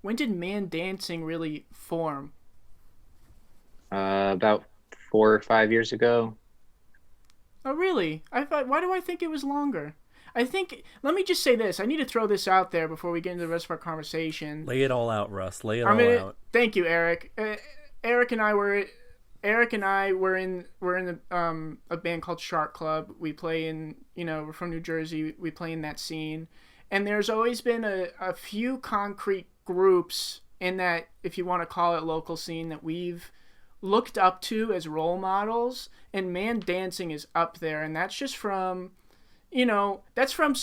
when did ManDancing really form? About 4 or 5 years ago. Oh, really? I thought. Why do I think it was longer? I think. Let me just say this. I need to throw this out there before we get into the rest of our conversation. Lay it all out, Russ. Lay it I'm all gonna. out. Thank you, Eric. Eric and I were. Eric and I were in a band called Shark Club. We play in, we're from New Jersey. We play in that scene, and there's always been a few concrete groups in that, if you want to call it, local scene that we've looked up to as role models, and ManDancing is up there, and that's just from, that's from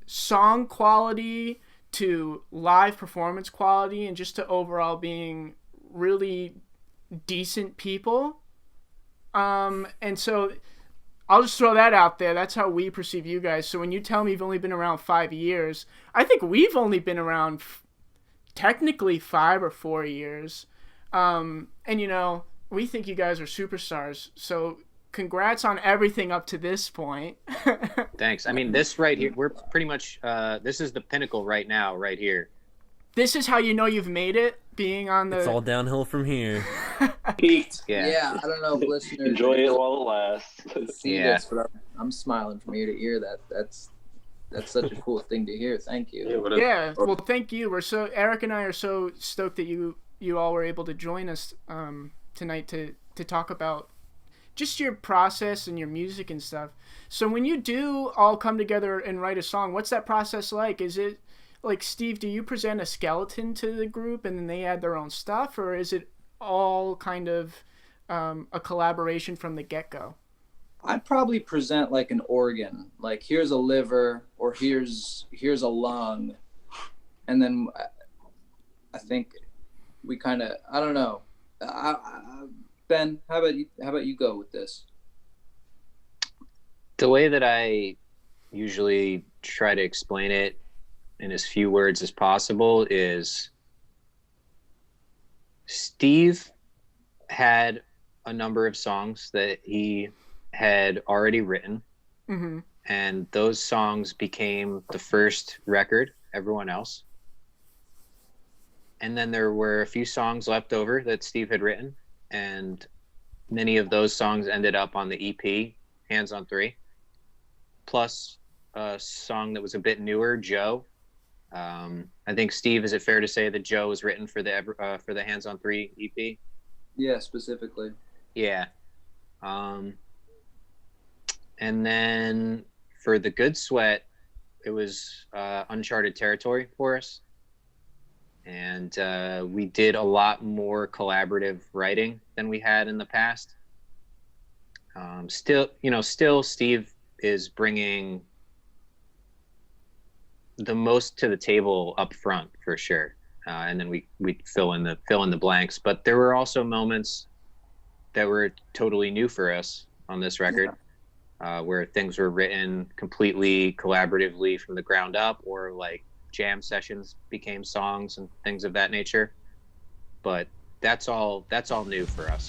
song quality to live performance quality, and just to overall being really decent people. And so I'll just throw that out there. That's how we perceive you guys. So when you tell me you've only been around 5 years, I think we've only been around technically 5 or 4 years. And we think you guys are superstars. So congrats on everything up to this point. Thanks. I mean, this right here, we're pretty much, this is the pinnacle right now, right here. This is how you know you've made it, being on the... It's all downhill from here. Peaked. Yeah, I don't know if listeners Enjoy it while it lasts. see this, but I'm smiling from ear to ear. That's such a cool thing to hear. Thank you. Yeah, well, thank you. Eric and I are so stoked that you all were able to join us tonight to talk about just your process and your music and stuff. So when you do all come together and write a song, what's that process like? Is it like, Steve, do you present a skeleton to the group and then they add their own stuff, or is it all kind of a collaboration from the get-go? I'd probably present like an organ, like here's a liver or here's a lung, and then I think we kind of, I don't know. Ben, how about you go with this? The way that I usually try to explain it in as few words as possible is Steve had a number of songs that he had already written, and those songs became the first record, Everyone Else. And then there were a few songs left over that Steve had written, and many of those songs ended up on the EP, Hands on Three, plus a song that was a bit newer, Joe. I think, Steve, is it fair to say that Joe was written for the Hands on Three EP? Yeah, specifically. Yeah. And then for the Good Sweat, it was uncharted territory for us. And we did a lot more collaborative writing than we had in the past. Still Steve is bringing the most to the table up front, for sure. And then we fill in the blanks. But there were also moments that were totally new for us on this record, where things were written completely collaboratively from the ground up, or like jam sessions became songs and things of that nature. But that's all new for us.